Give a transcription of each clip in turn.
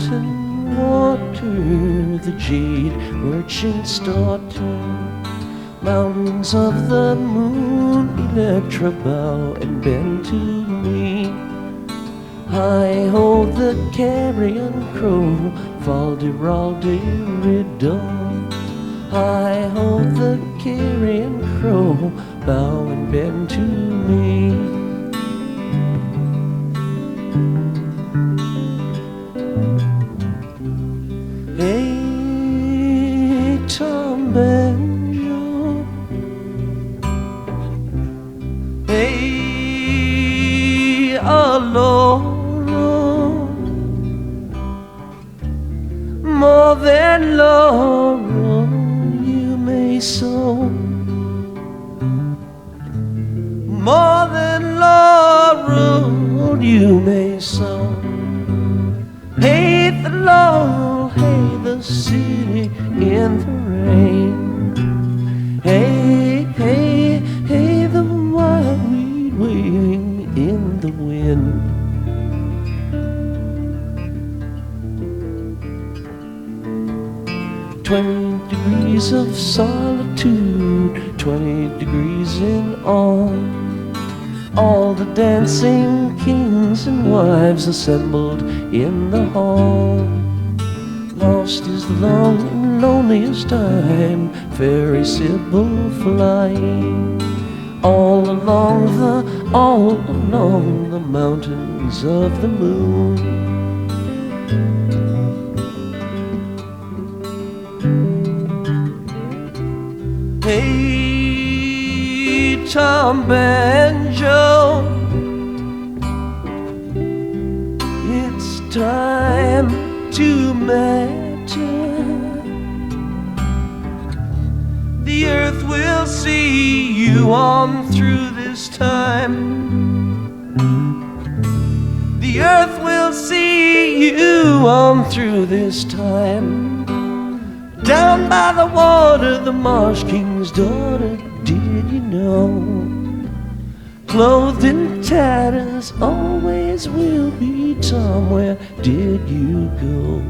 fountain water, the jade merchant's daughter. Mountains of the moon, Electra, bow and bend to me. Hi ho, the carrion crow, fal-de-ral-de-riddle. Hi ho, the carrion crow, bow and bend to me. Hey, Tom Banjo. Hey, Laurel. More than laurel you may sow. More than laurel you may sow. Hey, the laurel, hey, the city in the rain. Hey, hey, hey, the wildweed waving in the wind. 20 degrees of solitude, 20 degrees in all the dancing kings and wives assembled in the hall. Lost is the long and loneliest time, fairy Sybil flying all along the mountains of the moon. Hey, Tom Banjo, it's time to matter. The earth will see you on through this time. The earth will see you on through this time. Down by the water, the marsh king's daughter, did you know? Clothed in tatters, always will be Tom, where did you go?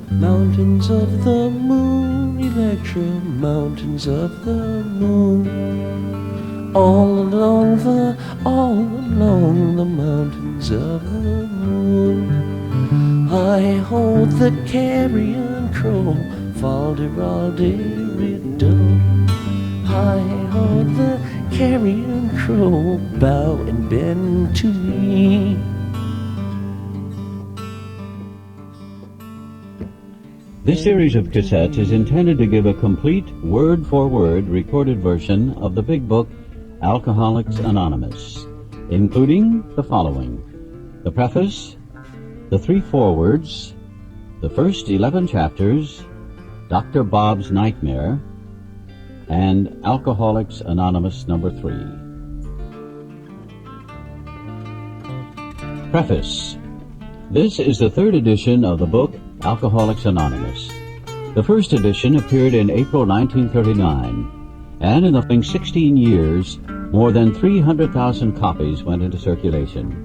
Mountains of the moon, Electra, mountains of the moon. All along the mountains of the moon. I hold the carrion crow, fal-de-ral-de-riddle. I hold the carrion crow, bow and bend to me. This series of cassettes is intended to give a complete, word-for-word recorded version of the big book, Alcoholics Anonymous, including the following: the preface, the 3 forewords, the first 11 chapters, Dr. Bob's Nightmare, and Alcoholics Anonymous number 3. Preface. This is the 3rd edition of the book Alcoholics Anonymous. The first edition appeared in April 1939, and in the following 16 years, more than 300,000 copies went into circulation.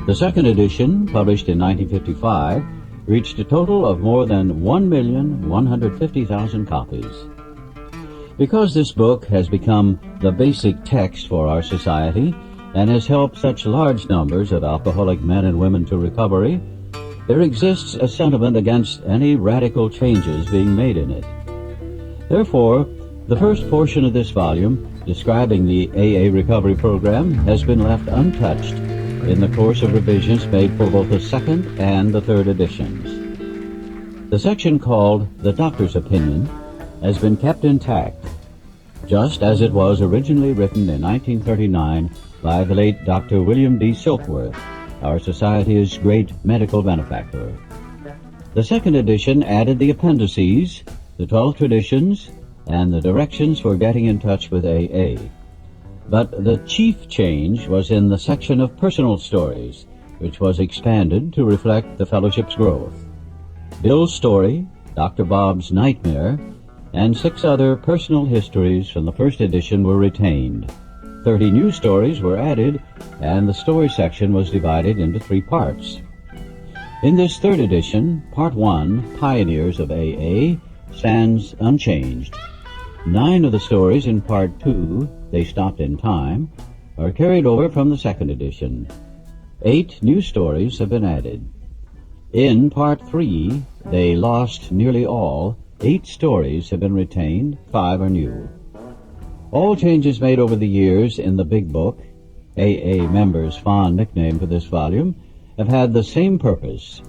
The second edition, published in 1955, reached a total of more than 1,150,000 copies. Because this book has become the basic text for our society and has helped such large numbers of alcoholic men and women to recovery, there exists a sentiment against any radical changes being made in it. Therefore, the first portion of this volume, describing the AA recovery program, has been left untouched in the course of revisions made for both the second and the third editions. The section called The Doctor's Opinion has been kept intact, just as it was originally written in 1939 by the late Dr. William D. Silkworth, our society's great medical benefactor. The second edition added the appendices, the 12 traditions, and the directions for getting in touch with AA. But the chief change was in the section of personal stories, which was expanded to reflect the fellowship's growth. Bill's story, Dr. Bob's Nightmare, and 6 other personal histories from the first edition were retained. 30 new stories were added, and the story section was divided into 3 parts. In this 3rd edition, Part 1, Pioneers of AA, stands unchanged. 9 of the stories in Part 2, They Stopped in Time, are carried over from the 2nd edition. 8 new stories have been added. In Part 3, They Lost Nearly All, 8 stories have been retained, 5 are new. All changes made over the years in the Big Book, AA members' fond nickname for this volume, have had the same purpose,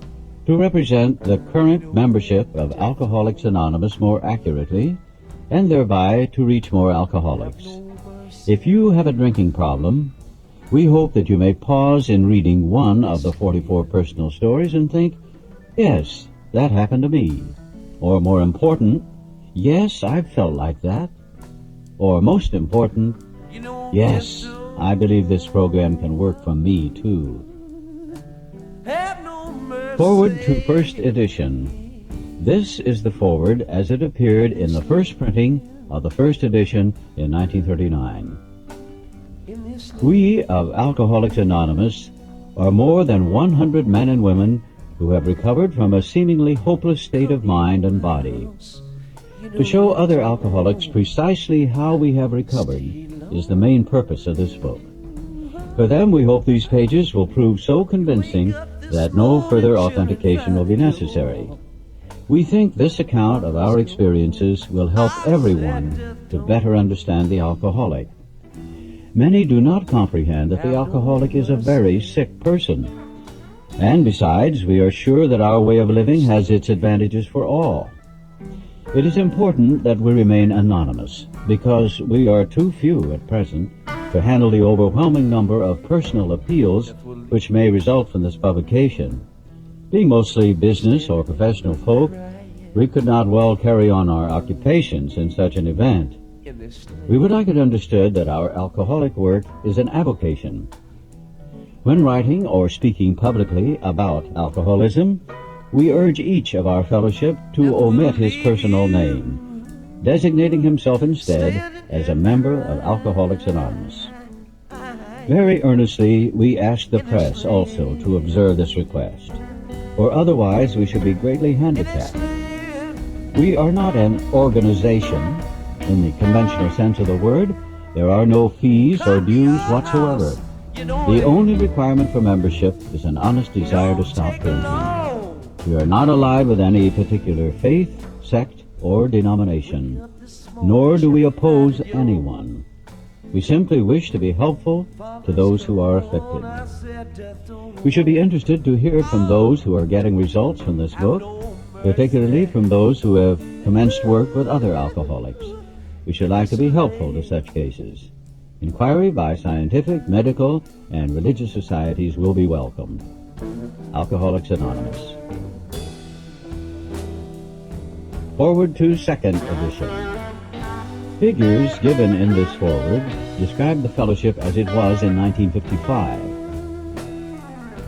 to represent the current membership of Alcoholics Anonymous more accurately, and thereby to reach more alcoholics. If you have a drinking problem, we hope that you may pause in reading one of the 44 personal stories and think, yes, that happened to me. Or more important, yes, I've felt like that. Or most important, yes, I believe this program can work for me too. Forward to First Edition. This is the forward as it appeared in the first printing of the first edition in 1939. We of Alcoholics Anonymous are more than 100 men and women who have recovered from a seemingly hopeless state of mind and body. To show other alcoholics precisely how we have recovered is the main purpose of this book. For them, we hope these pages will prove so convincing that no further authentication will be necessary. We think this account of our experiences will help everyone to better understand the alcoholic. Many do not comprehend that the alcoholic is a very sick person. And besides, we are sure that our way of living has its advantages for all. It is important that we remain anonymous, because we are too few at present to handle the overwhelming number of personal appeals which may result from this publication. Being mostly business or professional folk, we could not well carry on our occupations in such an event. We would like it understood that our alcoholic work is an avocation. When writing or speaking publicly about alcoholism, we urge each of our fellowship to omit his personal name, designating himself instead as a member of Alcoholics Anonymous. Very earnestly, we ask the press also to observe this request, or otherwise we should be greatly handicapped. We are not an organization in the conventional sense of the word. There are no fees or dues whatsoever. The only requirement for membership is an honest desire to stop drinking. We are not allied with any particular faith, sect, or denomination, nor do we oppose anyone. We simply wish to be helpful to those who are afflicted. We should be interested to hear from those who are getting results from this book, particularly from those who have commenced work with other alcoholics. We should like to be helpful to such cases. Inquiry by scientific, medical, and religious societies will be welcomed. Alcoholics Anonymous. Forward to 2nd edition. Figures given in this forward describe the fellowship as it was in 1955.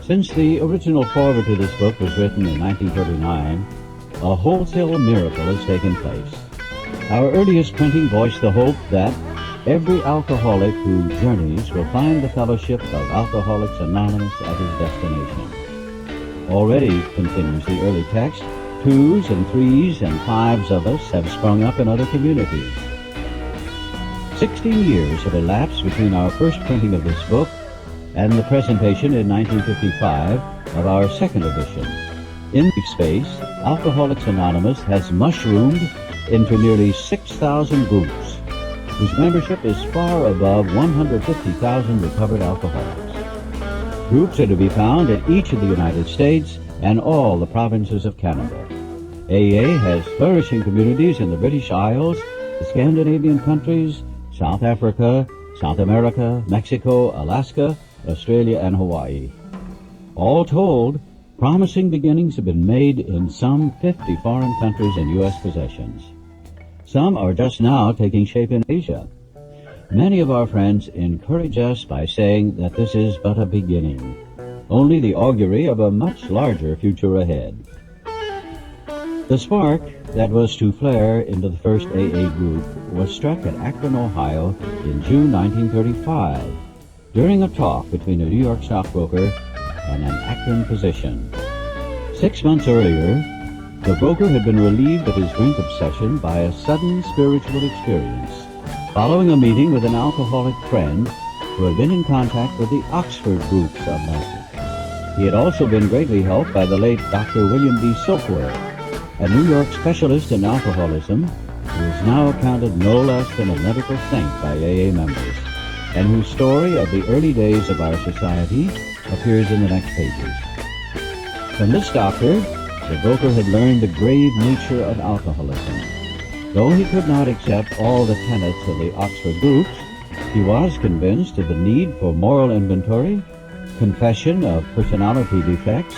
Since the original forward to this book was written in 1939, a wholesale miracle has taken place. Our earliest printing voiced the hope that every alcoholic who journeys will find the fellowship of Alcoholics Anonymous at his destination. Already, continues the early text, 2s and 3s and 5s of us have sprung up in other communities. 16 years have elapsed between our first printing of this book and the presentation in 1955 of our 2nd edition. In space, Alcoholics Anonymous has mushroomed into nearly 6,000 groups, whose membership is far above 150,000 recovered alcoholics. Groups are to be found in each of the United States and all the provinces of Canada. AA has flourishing communities in the British Isles, the Scandinavian countries, South Africa, South America, Mexico, Alaska, Australia, and Hawaii. All told, promising beginnings have been made in some 50 foreign countries and U.S. possessions. Some are just now taking shape in Asia. Many of our friends encourage us by saying that this is but a beginning, only the augury of a much larger future ahead. The spark that was to flare into the first AA group was struck at Akron, Ohio in June 1935 during a talk between a New York stockbroker and an Akron physician. 6 months earlier, the broker had been relieved of his drink obsession by a sudden spiritual experience following a meeting with an alcoholic friend who had been in contact with the Oxford groups of magic. He had also been greatly helped by the late Dr. William B. Silkworth, a New York specialist in alcoholism who is now accounted no less than a medical saint by AA members, and whose story of the early days of our society appears in the next pages. From this doctor, the broker had learned the grave nature of alcoholism. Though he could not accept all the tenets of the Oxford groups, he was convinced of the need for moral inventory, confession of personality defects,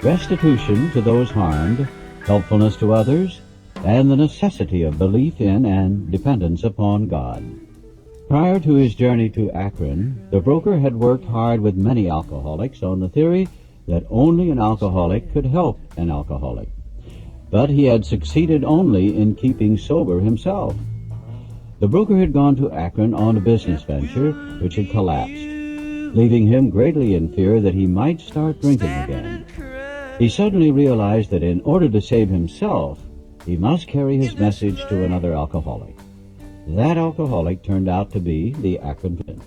restitution to those harmed, helpfulness to others, and the necessity of belief in and dependence upon God. Prior to his journey to Akron, the broker had worked hard with many alcoholics on the theory that only an alcoholic could help an alcoholic. But he had succeeded only in keeping sober himself. The broker had gone to Akron on a business venture which had collapsed, leaving him greatly in fear that he might start drinking again. He suddenly realized that in order to save himself, he must carry his message to another alcoholic. That alcoholic turned out to be the Akron physician.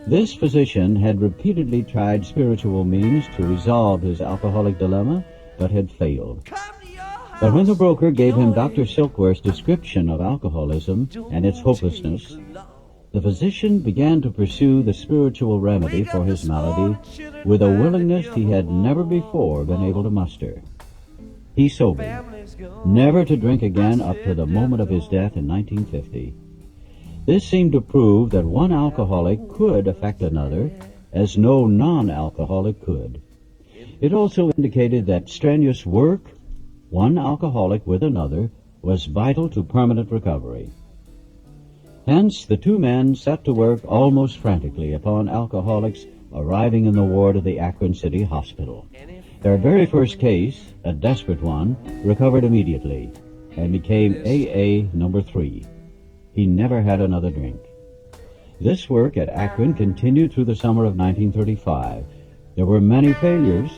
This physician had repeatedly tried spiritual means to resolve his alcoholic dilemma, but had failed. But when the broker gave him Dr. Silkworth's description of alcoholism and its hopelessness, the physician began to pursue the spiritual remedy for his malady with a willingness he had never before been able to muster. He sobered, never to drink again up to the moment of his death in 1950. This seemed to prove that one alcoholic could affect another as no non-alcoholic could. It also indicated that strenuous work, one alcoholic with another, was vital to permanent recovery. Hence, the two men set to work almost frantically upon alcoholics arriving in the ward of the Akron City Hospital. Their very first case, a desperate one, recovered immediately and became AA number 3. He never had another drink. This work at Akron continued through the summer of 1935. There were many failures,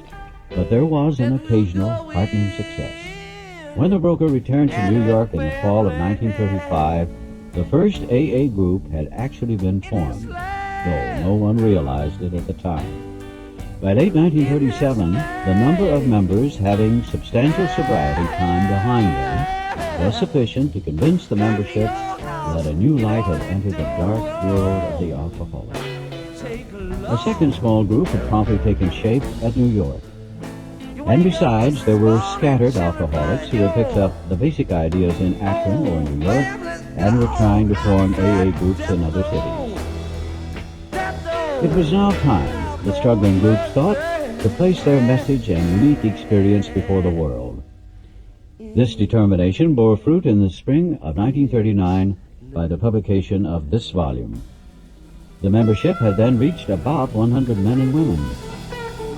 but there was an occasional heartening success. When the broker returned to New York in the fall of 1935, the first AA group had actually been formed, though no one realized it at the time. By late 1937, the number of members having substantial sobriety time behind them was sufficient to convince the membership that a new light had entered the dark world of the alcoholic. A second small group had promptly taken shape at New York. And besides, there were scattered alcoholics who had picked up the basic ideas in Akron or New York and were trying to form AA groups in other cities. It was now time, the struggling groups thought, to place their message and unique experience before the world. This determination bore fruit in the spring of 1939 by the publication of this volume. The membership had then reached about 100 men and women.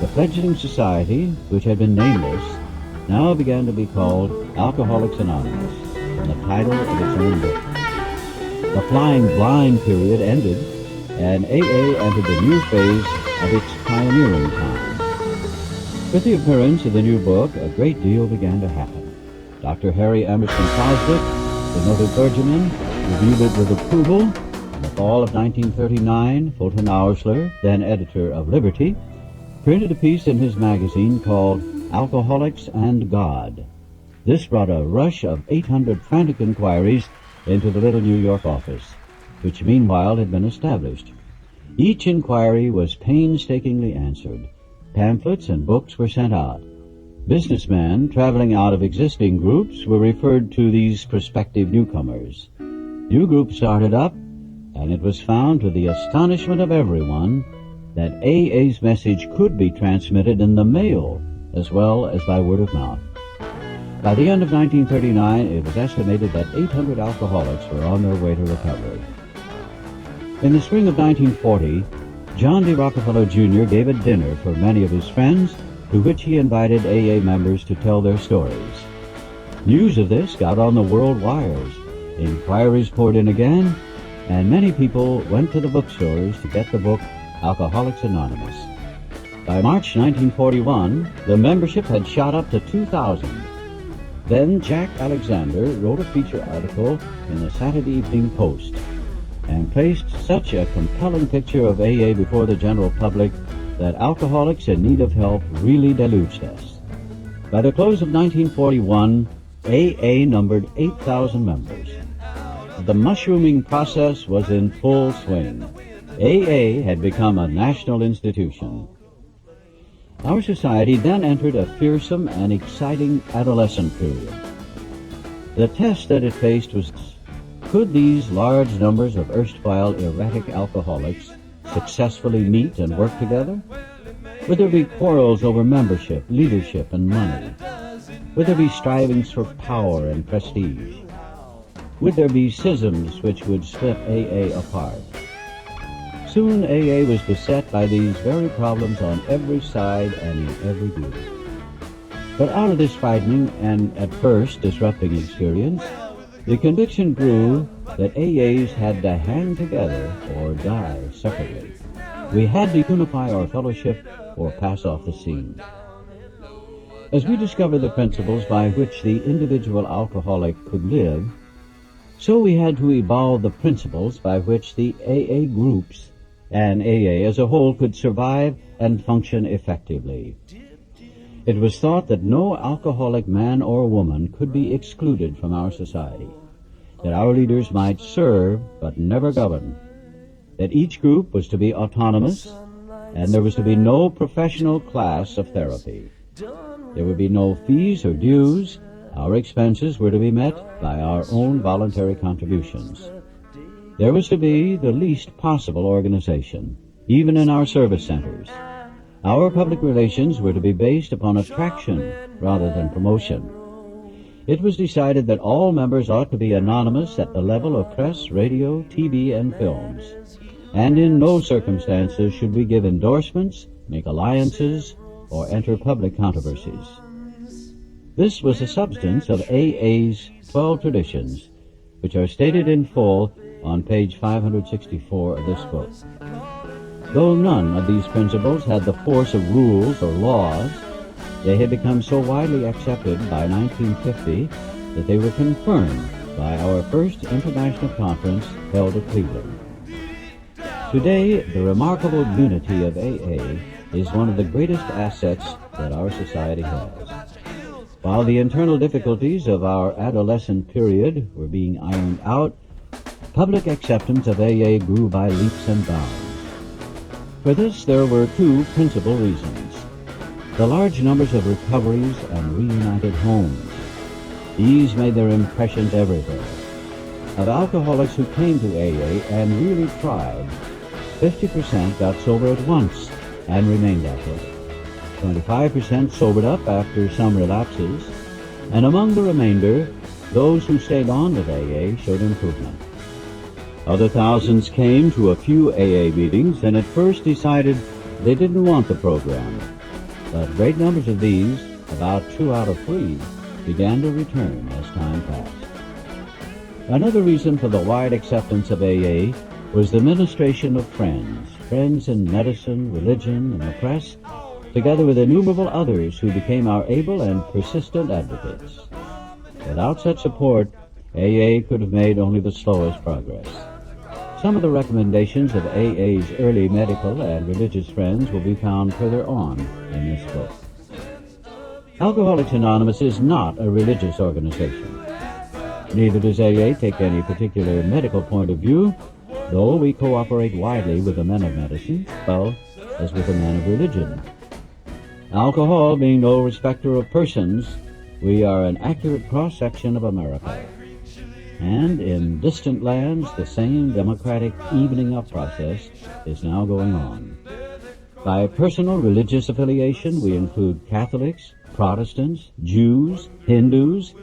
The fledgling society, which had been nameless, now began to be called Alcoholics Anonymous, from the title of its own book. The flying blind period ended, and AA entered the new phase of its pioneering time. With the appearance of the new book, a great deal began to happen. Dr. Harry Emerson Fosdick, the noted clergyman, reviewed it with approval. In the fall of 1939, Fulton Oursler, then editor of Liberty, printed a piece in his magazine called Alcoholics and God. This brought a rush of 800 frantic inquiries into the little New York office, which meanwhile had been established. Each inquiry was painstakingly answered. Pamphlets and books were sent out. Businessmen traveling out of existing groups were referred to these prospective newcomers. New groups started up, and it was found to the astonishment of everyone that AA's message could be transmitted in the mail as well as by word of mouth. By the end of 1939, it was estimated that 800 alcoholics were on their way to recovery. In the spring of 1940, John D. Rockefeller Jr. gave a dinner for many of his friends, to which he invited AA members to tell their stories. News of this got on the world wires. Inquiries poured in again, and many people went to the bookstores to get the book Alcoholics Anonymous. By March 1941, the membership had shot up to 2,000. Then Jack Alexander wrote a feature article in the Saturday Evening Post and placed such a compelling picture of AA before the general public that alcoholics in need of help really deluged us. By the close of 1941, AA numbered 8,000 members. The mushrooming process was in full swing. AA had become a national institution. Our society then entered a fearsome and exciting adolescent period. The test that it faced was, could these large numbers of erstwhile erratic alcoholics successfully meet and work together? Would there be quarrels over membership, leadership, and money? Would there be strivings for power and prestige? Would there be schisms which would split AA apart? Soon AA was beset by these very problems on every side and in every group. But out of this frightening and at first disrupting experience, the conviction grew that AAs had to hang together or die separately. We had to unify our fellowship or pass off the scene. As we discovered the principles by which the individual alcoholic could live, so we had to evolve the principles by which the AA groups and AA as a whole could survive and function effectively. It was thought that no alcoholic man or woman could be excluded from our society, that our leaders might serve but never govern, that each group was to be autonomous, and there was to be no professional class of therapy. There would be no fees or dues. Our expenses were to be met by our own voluntary contributions. There was to be the least possible organization, even in our service centers. Our public relations were to be based upon attraction rather than promotion. It was decided that all members ought to be anonymous at the level of press, radio, TV, and films, and in no circumstances should we give endorsements, make alliances, or enter public controversies. This was the substance of AA's 12 traditions, which are stated in full on page 564 of this book. Though none of these principles had the force of rules or laws, they had become so widely accepted by 1950 that they were confirmed by our first international conference held at Cleveland. Today, the remarkable unity of AA is one of the greatest assets that our society has. While the internal difficulties of our adolescent period were being ironed out, public acceptance of AA grew by leaps and bounds. For this, there were two principal reasons: the large numbers of recoveries and reunited homes. These made their impressions everywhere. Of alcoholics who came to AA and really tried, 50% got sober at once and remained at it. 25% sobered up after some relapses, and among the remainder, those who stayed on with AA showed improvement. Other thousands came to a few AA meetings and at first decided they didn't want the program. But great numbers of these, about 2 out of 3, began to return as time passed. Another reason for the wide acceptance of AA was the ministration of friends in medicine, religion, and the press, together with innumerable others who became our able and persistent advocates. Without such support, AA could have made only the slowest progress. Some of the recommendations of AA's early medical and religious friends will be found further on in this book. Alcoholics Anonymous is not a religious organization. Neither does AA take any particular medical point of view, though we cooperate widely with the men of medicine, well, as with the men of religion. Alcohol being no respecter of persons, we are an accurate cross-section of America. And in distant lands, the same democratic evening up process is now going on. By personal religious affiliation, we include Catholics, Protestants, Jews, Hindus,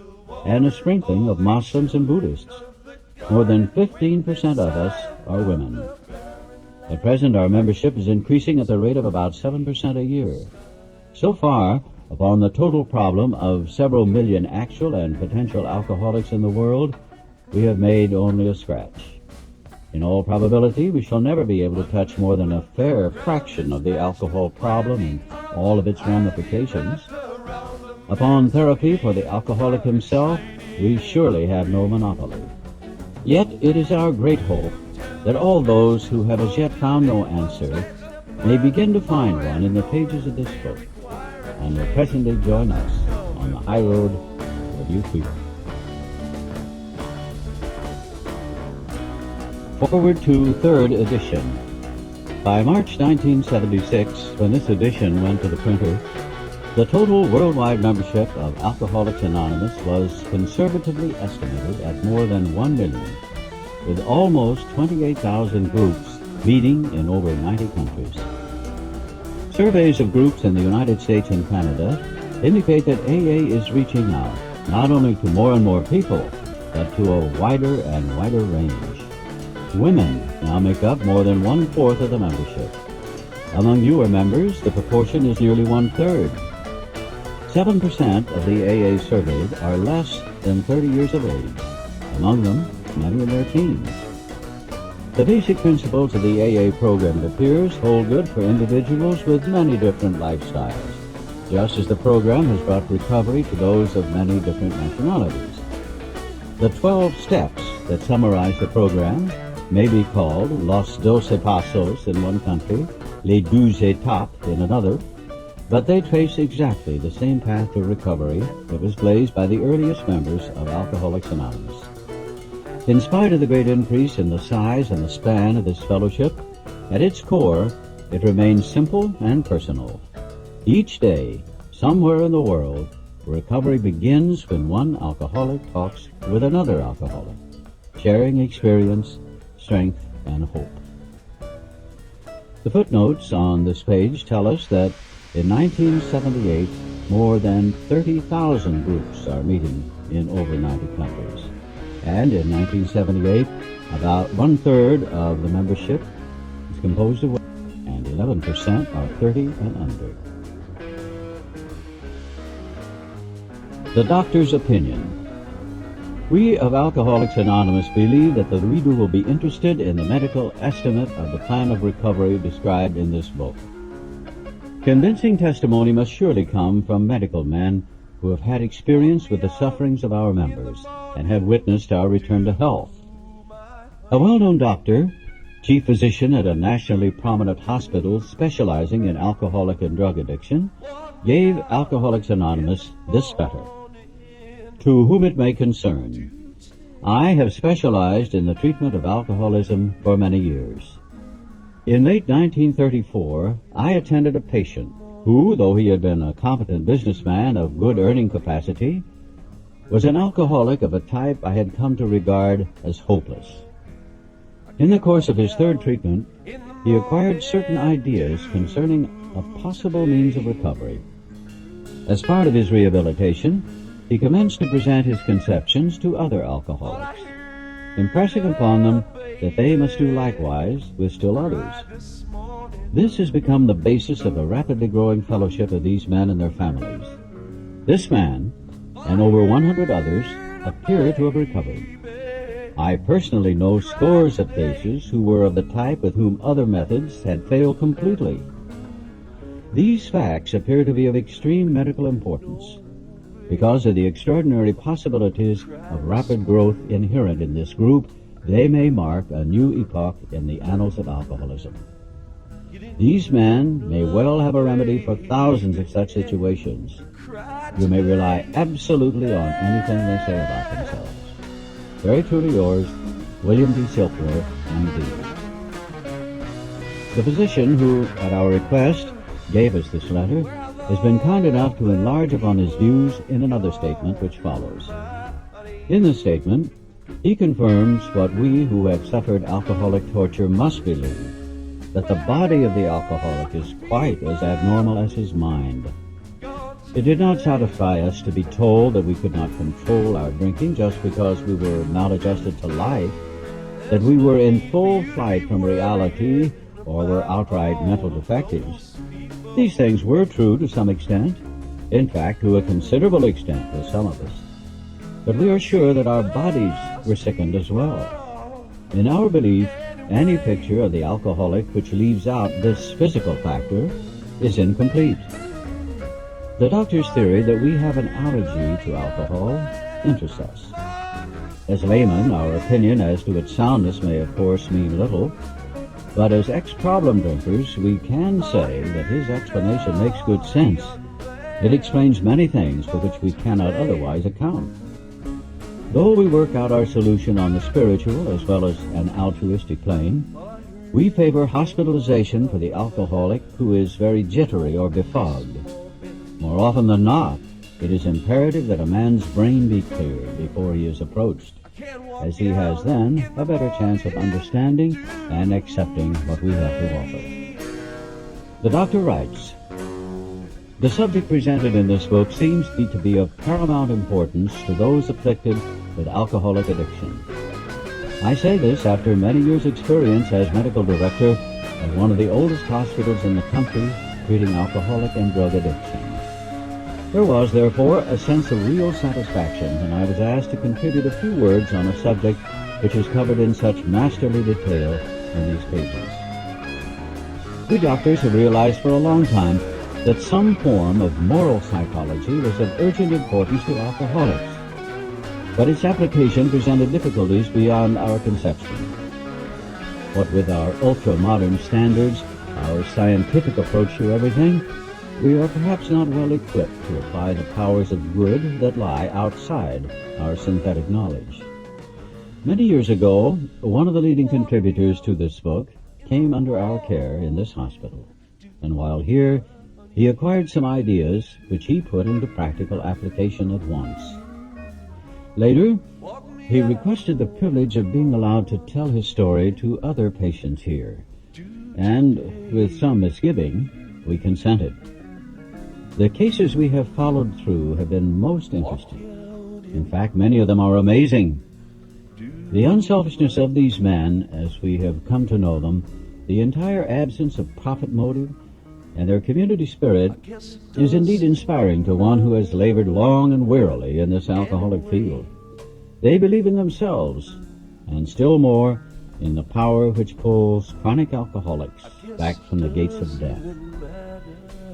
and a sprinkling of Muslims and Buddhists. More than 15% of us are women. At present, our membership is increasing at the rate of about 7% a year. So far, Upon the total problem of several million actual and potential alcoholics in the world, we have made only a scratch. In all probability, we shall never be able to touch more than a fair fraction of the alcohol problem and all of its ramifications. Upon therapy for the alcoholic himself, we surely have no monopoly. Yet it is our great hope that all those who have as yet found no answer may begin to find one in the pages of this book, and will presently join us on the high road with you people. Forward to third edition. By March 1976, when this edition went to the printer, the total worldwide membership of Alcoholics Anonymous was conservatively estimated at more than 1 million, with almost 28,000 groups meeting in over 90 countries. Surveys of groups in the United States and Canada indicate that AA is reaching out, not only to more and more people, but to a wider and wider range. Women now make up more than 1/4 of the membership. Among newer members, the proportion is nearly 1/3. 7% of the AA surveyed are less than 30 years of age. Among them, many in their teens. The basic principles of the AA program, it appears, hold good for individuals with many different lifestyles, just as the program has brought recovery to those of many different nationalities. The 12 steps that summarize the program may be called Los 12 Pasos in one country, Les 12 Étapes in another, but they trace exactly the same path to recovery that was blazed by the earliest members of Alcoholics Anonymous. In spite of the great increase in the size and the span of this fellowship, at its core, it remains simple and personal. Each day, somewhere in the world, recovery begins when one alcoholic talks with another alcoholic, sharing experience, strength, and hope. The footnotes on this page tell us that in 1978, more than 30,000 groups are meeting in over 90 countries. And in 1978, about 1/3 of the membership is composed of women, and 11% are 30 and under. The doctor's opinion. We of Alcoholics Anonymous believe that the reader will be interested in the medical estimate of the plan of recovery described in this book. Convincing testimony must surely come from medical men who have had experience with the sufferings of our members and have witnessed our return to health. A well-known doctor, chief physician at a nationally prominent hospital specializing in alcoholic and drug addiction, gave Alcoholics Anonymous this letter. To whom it may concern, I have specialized in the treatment of alcoholism for many years. In late 1934, I attended a patient who, though he had been a competent businessman of good earning capacity, was an alcoholic of a type I had come to regard as hopeless. In the course of his third treatment, he acquired certain ideas concerning a possible means of recovery. As part of his rehabilitation, he commenced to present his conceptions to other alcoholics, impressing upon them that they must do likewise with still others. This has become the basis of the rapidly growing fellowship of these men and their families. This man, and over 100 others, appear to have recovered. I personally know scores of cases who were of the type with whom other methods had failed completely. These facts appear to be of extreme medical importance because of the extraordinary possibilities of rapid growth inherent in this group. They may mark a new epoch in the annals of alcoholism. These men may well have a remedy for thousands of such situations. You may rely absolutely on anything they say about themselves. Very truly yours, William D. Silkworth, M.D. The physician who, at our request, gave us this letter has been kind enough to enlarge upon his views in another statement which follows. In this statement, he confirms what we who have suffered alcoholic torture must believe, that the body of the alcoholic is quite as abnormal as his mind. It did not satisfy us to be told that we could not control our drinking just because we were maladjusted to life, that we were in full flight from reality or were outright mental defectives. These things were true to some extent, in fact, to a considerable extent with some of us. But we are sure that our bodies were sickened as well. In our belief, any picture of the alcoholic which leaves out this physical factor is incomplete. The doctor's theory that we have an allergy to alcohol interests us. As laymen, our opinion as to its soundness may of course mean little, but as ex-problem drinkers, we can say that his explanation makes good sense. It explains many things for which we cannot otherwise account. Though we work out our solution on the spiritual as well as an altruistic plane, we favor hospitalization for the alcoholic who is very jittery or befogged. More often than not, it is imperative that a man's brain be cleared before he is approached, as he has then a better chance of understanding and accepting what we have to offer. The doctor writes, "The subject presented in this book seems to be of paramount importance to those afflicted with alcoholic addiction. I say this after many years' experience as medical director at one of the oldest hospitals in the country treating alcoholic and drug addiction. There was, therefore, a sense of real satisfaction when I was asked to contribute a few words on a subject which is covered in such masterly detail in these pages. We doctors have realized for a long time that some form of moral psychology was of urgent importance to alcoholics, but its application presented difficulties beyond our conception. What with our ultra-modern standards, our scientific approach to everything, we are perhaps not well equipped to apply the powers of good that lie outside our synthetic knowledge. Many years ago, one of the leading contributors to this book came under our care in this hospital, and while here, he acquired some ideas which he put into practical application at once. Later, he requested the privilege of being allowed to tell his story to other patients here, and with some misgiving, we consented. The cases we have followed through have been most interesting. In fact, many of them are amazing. The unselfishness of these men, as we have come to know them, the entire absence of profit motive, and their community spirit is indeed inspiring to one who has labored long and wearily in this alcoholic field. They believe in themselves, and still more in the power which pulls chronic alcoholics back from the gates of death.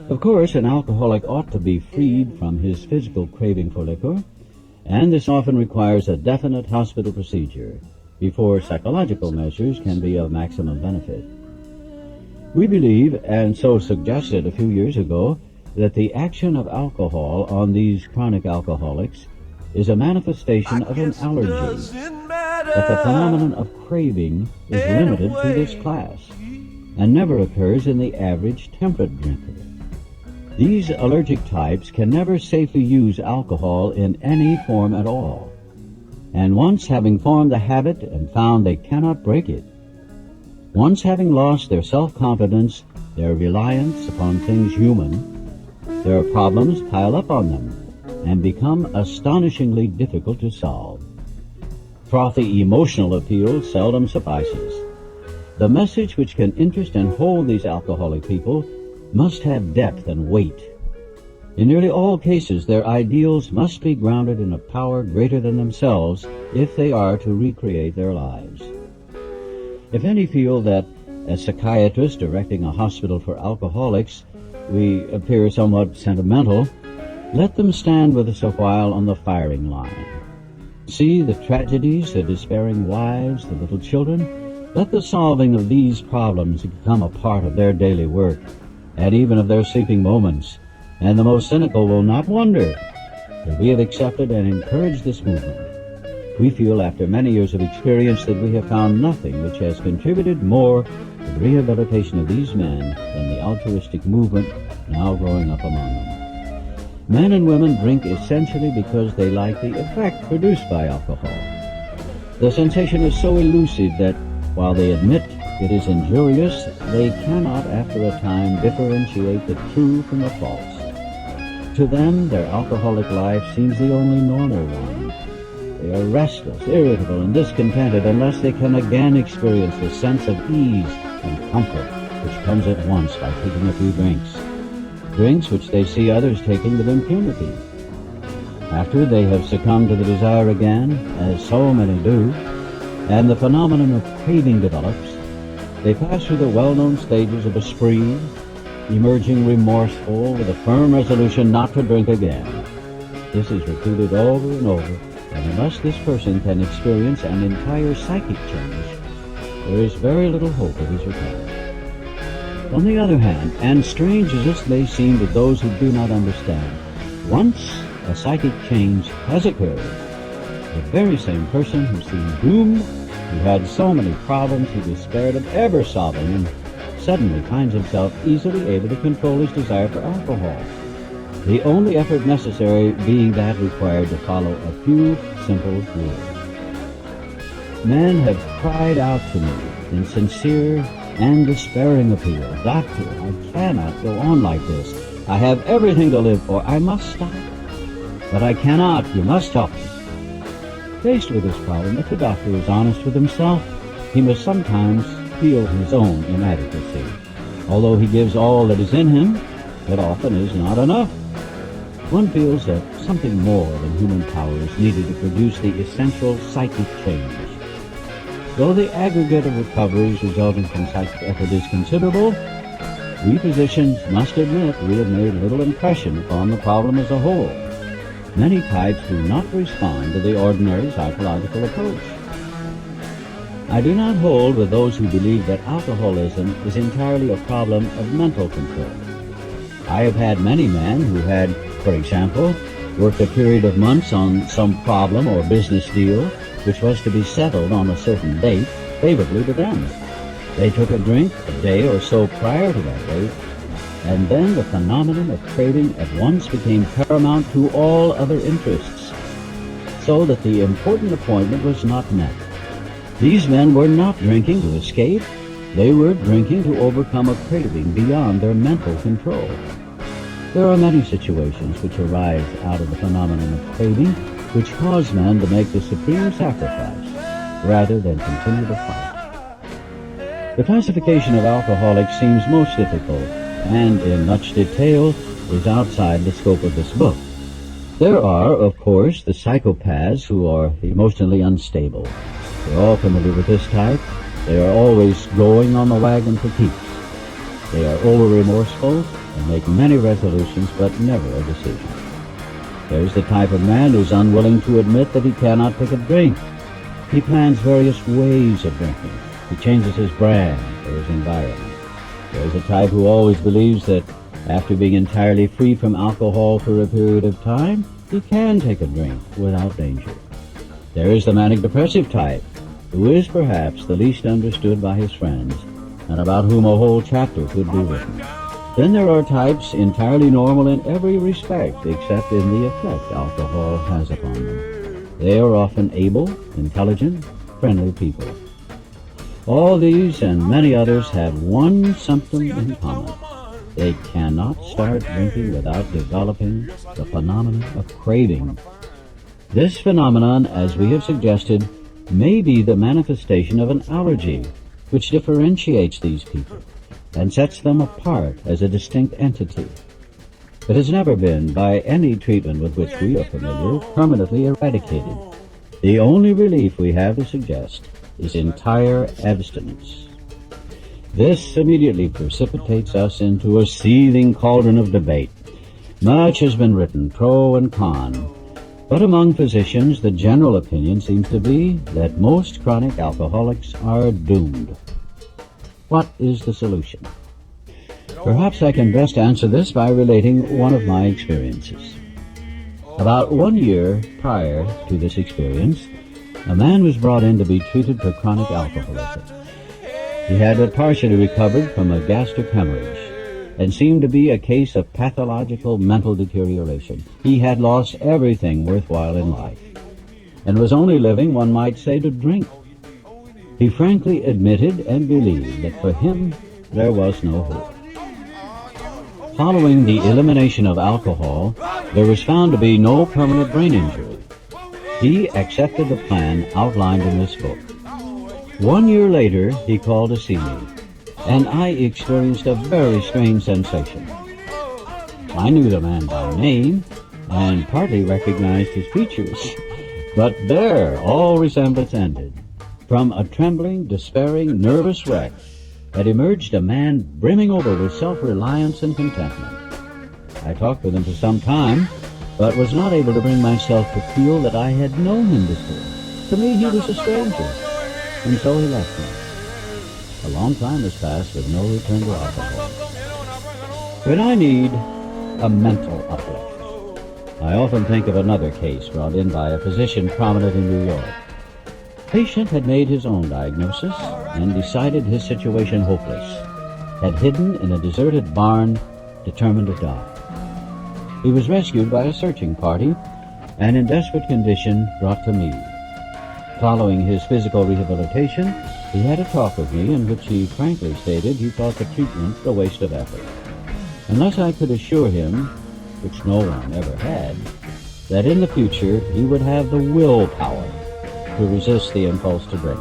Of course, an alcoholic ought to be freed from his physical craving for liquor, and this often requires a definite hospital procedure before psychological measures can be of maximum benefit. We believe, and so suggested a few years ago, that the action of alcohol on these chronic alcoholics is a manifestation of an allergy, that the phenomenon of craving is limited to this class and never occurs in the average temperate drinker. These allergic types can never safely use alcohol in any form at all, and once having formed the habit and found they cannot break it, once having lost their self-confidence, their reliance upon things human, their problems pile up on them and become astonishingly difficult to solve. Frothy emotional appeal seldom suffices. The message which can interest and hold these alcoholic people must have depth and weight. In nearly all cases, their ideals must be grounded in a power greater than themselves if they are to recreate their lives. If any feel that, as psychiatrists directing a hospital for alcoholics, we appear somewhat sentimental, let them stand with us a while on the firing line. See the tragedies, the despairing wives, the little children. Let the solving of these problems become a part of their daily work, and even of their sleeping moments, and the most cynical will not wonder that we have accepted and encouraged this movement. We feel after many years of experience that we have found nothing which has contributed more to the rehabilitation of these men than the altruistic movement now growing up among them. Men and women drink essentially because they like the effect produced by alcohol. The sensation is so elusive that while they admit it is injurious, they cannot after a time differentiate the true from the false. To them, their alcoholic life seems the only normal one. They are restless, irritable, and discontented unless they can again experience the sense of ease and comfort which comes at once by taking a few drinks. drinks which they see others taking with impunity. After they have succumbed to the desire again, as so many do, and the phenomenon of craving develops, they pass through the well-known stages of a spree, emerging remorseful with a firm resolution not to drink again. This is repeated over and over, and unless this person can experience an entire psychic change, there is very little hope of his recovery. On the other hand, and strange as this may seem to those who do not understand, once a psychic change has occurred, the very same person who seemed doomed, who had so many problems he despaired of ever solving, and suddenly finds himself easily able to control his desire for alcohol. The only effort necessary being that required to follow a few simple rules. Men have cried out to me in sincere and despairing appeal, "Doctor, I cannot go on like this. I have everything to live for. I must stop. But I cannot. You must help me." Faced with this problem, if the doctor is honest with himself, he must sometimes feel his own inadequacy. Although he gives all that is in him, it often is not enough. One feels that something more than human power is needed to produce the essential psychic change. Though the aggregate of recoveries resulting from psychic effort is considerable, we physicians must admit we have made little impression upon the problem as a whole. Many types do not respond to the ordinary psychological approach. I do not hold with those who believe that alcoholism is entirely a problem of mental control. I have had many men who had, for example, worked a period of months on some problem or business deal which was to be settled on a certain date favorably to them. They took a drink a day or so prior to that date, and then the phenomenon of craving at once became paramount to all other interests, so that the important appointment was not met. These men were not drinking to escape. They were drinking to overcome a craving beyond their mental control. There are many situations which arise out of the phenomenon of craving which cause men to make the supreme sacrifice rather than continue to fight. The classification of alcoholics seems most difficult and in much detail is outside the scope of this book. There are, of course, the psychopaths who are emotionally unstable. We're all familiar with this type. They are always going on the wagon for keeps. They are over-remorseful and make many resolutions but never a decision. There's the type of man who's unwilling to admit that he cannot take a drink. He plans various ways of drinking. He changes his brand or his environment. There's a type who always believes that after being entirely free from alcohol for a period of time, he can take a drink without danger. There is the manic-depressive type, who is perhaps the least understood by his friends, and about whom a whole chapter could be written. Then there are types entirely normal in every respect except in the effect alcohol has upon them. They are often able, intelligent, friendly people. All these and many others have one symptom in common. They cannot start drinking without developing the phenomenon of craving. This phenomenon, as we have suggested, may be the manifestation of an allergy which differentiates these people and sets them apart as a distinct entity. It has never been, by any treatment with which we are familiar, permanently eradicated. The only relief we have to suggest is entire abstinence. This immediately precipitates us into a seething cauldron of debate. Much has been written, pro and con, but among physicians the general opinion seems to be that most chronic alcoholics are doomed. What is the solution? Perhaps I can best answer this by relating one of my experiences. About 1 year prior to this experience, a man was brought in to be treated for chronic alcoholism. He had but partially recovered from a gastric hemorrhage and seemed to be a case of pathological mental deterioration. He had lost everything worthwhile in life and was only living, one might say, to drink. He frankly admitted and believed that for him there was no hope. Following the elimination of alcohol, there was found to be no permanent brain injury. He accepted the plan outlined in this book. 1 year later, he called to see me, and I experienced a very strange sensation. I knew the man by name and partly recognized his features. But there all resemblance ended. From a trembling, despairing, nervous wreck had emerged a man brimming over with self-reliance and contentment. I talked with him for some time, but was not able to bring myself to feel that I had known him before. To me, he was a stranger, and so he left me. A long time has passed with no return to alcohol. When I need a mental uplift, I often think of another case brought in by a physician prominent in New York. The patient had made his own diagnosis and decided his situation hopeless, had hidden in a deserted barn, determined to die. He was rescued by a searching party and in desperate condition brought to me. Following his physical rehabilitation, he had a talk with me in which he frankly stated he thought the treatment a waste of effort. Unless I could assure him, which no one ever had, that in the future he would have the willpower to resist the impulse to drink.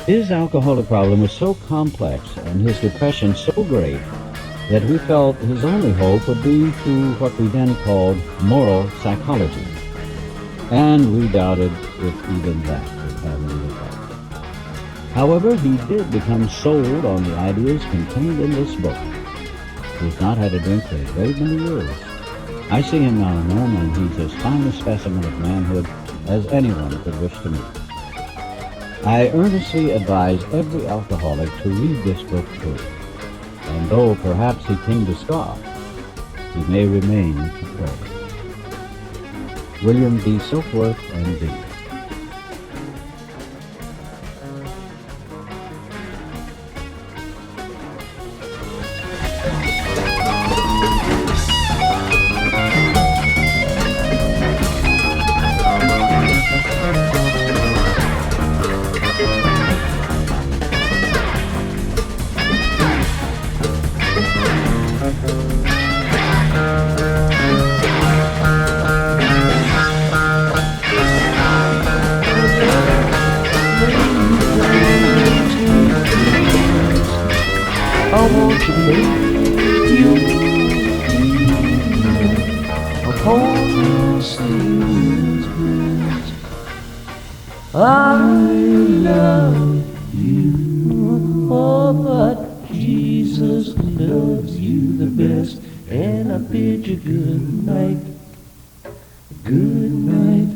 His alcoholic problem was so complex and his depression so great that we felt his only hope would be through what we then called moral psychology. And we doubted if even that would have any effect. However, he did become sold on the ideas contained in this book. He's not had a drink for a great many years. I see him now and then, and he's as fine a specimen of manhood as anyone could wish to meet. I earnestly advise every alcoholic to read this book through, and though perhaps he came to scoff, he may remain to pray. William D. Silkworth, M.D. I want to lay you upon your Savior's breast. I love you, oh, but Jesus loves you the best. And I bid you good night, good night,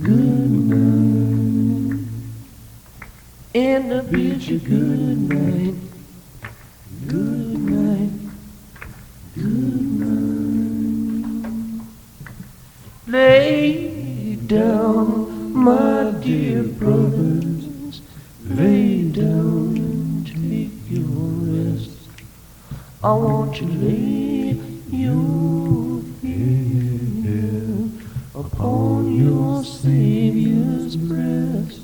good night. And I bid you good night. Good night, good night. Lay down, my dear brothers, lay down and take your rest. I want to lay your head upon your Savior's breast.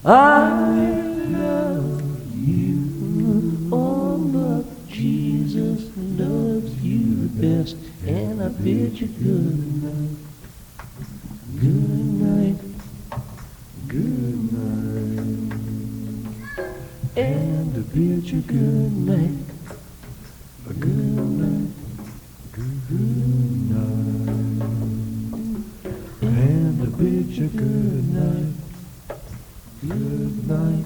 I love you, oh, but Jesus loves you the best. And I bid you good night, good night, good night. And I bid you good night, good night, good night. And I bid you good night, good night,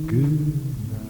good night.